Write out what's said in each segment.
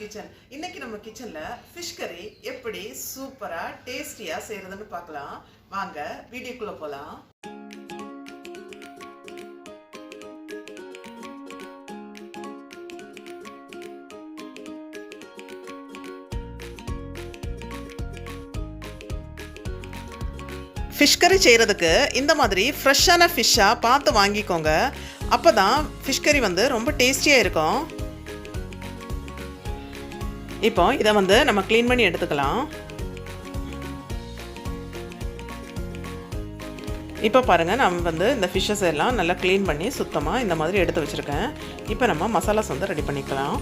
Kitchen. இன்னைக்கு நம்ம கிச்சன்ல ஃபிஷ் கறி எப்படி சூப்பரா டேஸ்டியா செய்யறதுன்னு பார்க்கலாம். வாங்க வீடியோக்குள்ள போலாம். ஃபிஷ் கறி செய்கிறதுக்கு இந்த மாதிரி ஃப்ரெஷ்ஷான ஃபிஷ்ஷாக பார்த்து வாங்கிக்கோங்க. அப்போ தான் ஃபிஷ் கறி வந்து ரொம்ப டேஸ்டியாக இருக்கும். இப்போ இதை வந்து நம்ம க்ளீன் பண்ணி எடுத்துக்கலாம். இப்போ பாருங்கள், நம்ம வந்து இந்த ஃபிஷ்ஷஸ் எல்லாம் நல்லா க்ளீன் பண்ணி சுத்தமாக இந்த மாதிரி எடுத்து வச்சுருக்கேன். இப்போ நம்ம மசாலாஸ் வந்து ரெடி பண்ணிக்கலாம்.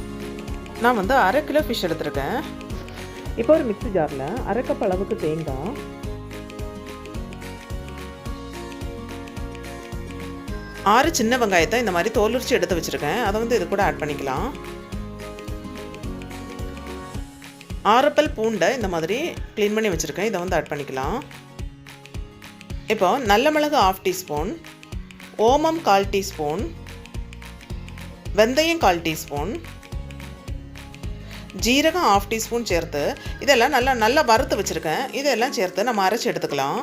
நான் வந்து 1/2 கிலோ ஃபிஷ் எடுத்துருக்கேன். இப்போ ஒரு மிக்ஸி ஜாரில் 1/2 கப் அளவுக்கு தேங்காய், 6 சின்ன வெங்காயத்தை இந்த மாதிரி தோல் உரிச்சு எடுத்து வச்சுருக்கேன். அதை வந்து இது கூட ஆட் பண்ணிக்கலாம். 6 பல் பூண்டை இந்த மாதிரி க்ளீன் பண்ணி வச்சுருக்கேன். இதை வந்து ஆட் பண்ணிக்கலாம். இப்போ நல்ல மிளகு 1/2 டீஸ்பூன், ஓமம் 1/4 டீஸ்பூன், வெந்தயம் 1/4 டீஸ்பூன், ஜீரகம் 1/2 டீஸ்பூன் சேர்த்து இதெல்லாம் நல்லா வறுத்து வச்சுருக்கேன். இதெல்லாம் சேர்த்து நம்ம அரைச்சி எடுத்துக்கலாம்.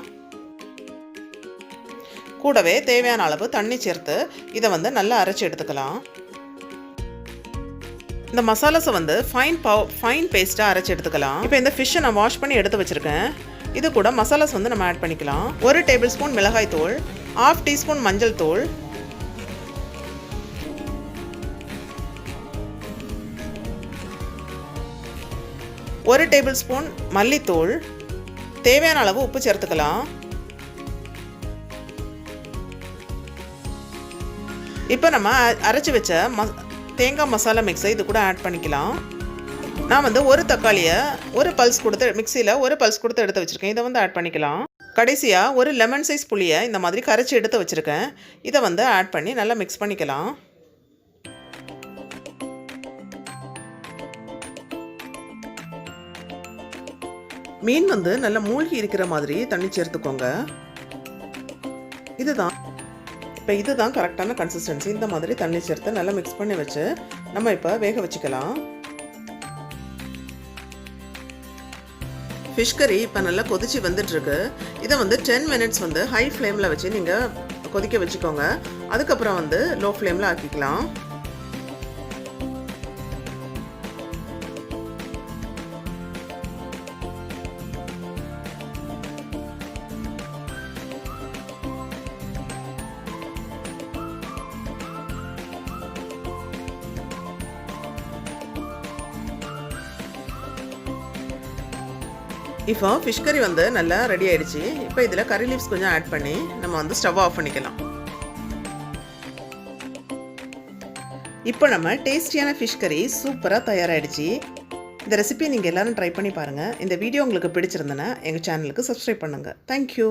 கூடவே தேவையான அளவு தண்ணி சேர்த்து இதை வந்து நல்லா அரைச்சி எடுத்துக்கலாம். இந்த மசாலாஸை வந்து ஃபைன் பேஸ்ட்டாக அரைச்சி எடுத்துக்கலாம். இப்போ இந்த ஃபிஷ்ஷை நான் வாஷ் பண்ணி எடுத்து வச்சுருக்கேன். இது கூட மசாலாஸ் வந்து நம்ம ஆட் பண்ணிக்கலாம். 1 டேபிள் ஸ்பூன் மிளகாய் தூள், 1/2 டீஸ்பூன் மஞ்சள் தூள், 1 டேபிள் ஸ்பூன் மல்லித்தூள், தேவையான அளவு உப்பு சேர்த்துக்கலாம். இப்போ நம்ம அரைச்சி வச்ச தேங்காய் மசாலா மிக்ஸை இது கூட ஆட் பண்ணிக்கலாம். நான் வந்து ஒரு தக்காளியை மிக்சியில் ஒரு பல்ஸ் கொடுத்து எடுத்து வச்சுருக்கேன். இதை வந்து ஆட் பண்ணிக்கலாம். கடைசியாக ஒரு லெமன் சைஸ் புளியை இந்த மாதிரி கரைச்சி எடுத்து வச்சுருக்கேன். இதை வந்து ஆட் பண்ணி நல்லா மிக்ஸ் பண்ணிக்கலாம். மீன் வந்து நல்லா மூழ்கி இருக்கிற மாதிரி தண்ணி சேர்த்துக்கோங்க. இதுதான் கரெக்டான கன்சிஸ்டன்சி. இந்த மாதிரி தண்ணி சேர்த்து நல்லா மிக்ஸ் பண்ணி வச்சு நம்ம இப்போ வேக வச்சுக்கலாம். ஃபிஷ் கறி இப்போ நல்லா கொதிச்சு வந்துட்டுருக்கு. இதை வந்து 10 மினிட்ஸ் வந்து ஹை ஃப்ளேமில் வச்சு நீங்கள் கொதிக்க வச்சுக்கோங்க. அதுக்கப்புறம் வந்து லோ ஃப்ளேமில் ஆக்கிக்கலாம். இப்போ ஃபிஷ் கறி வந்து நல்லா ரெடி ஆயிடுச்சு. இப்போ இதில் கறி லீவ்ஸ் கொஞ்சம் ஆட் பண்ணி நம்ம வந்து ஸ்டவ் ஆஃப் பண்ணிக்கலாம். இப்போ நம்ம டேஸ்டியான ஃபிஷ் கறி சூப்பராக தயாராகிடுச்சு. இந்த ரெசிபி நீங்கள் எல்லோரும் ட்ரை பண்ணி பாருங்கள். இந்த வீடியோ உங்களுக்கு பிடிச்சிருந்தனா எங்கள் சேனலுக்கு சப்ஸ்கிரைப் பண்ணுங்கள். தேங்க்யூ.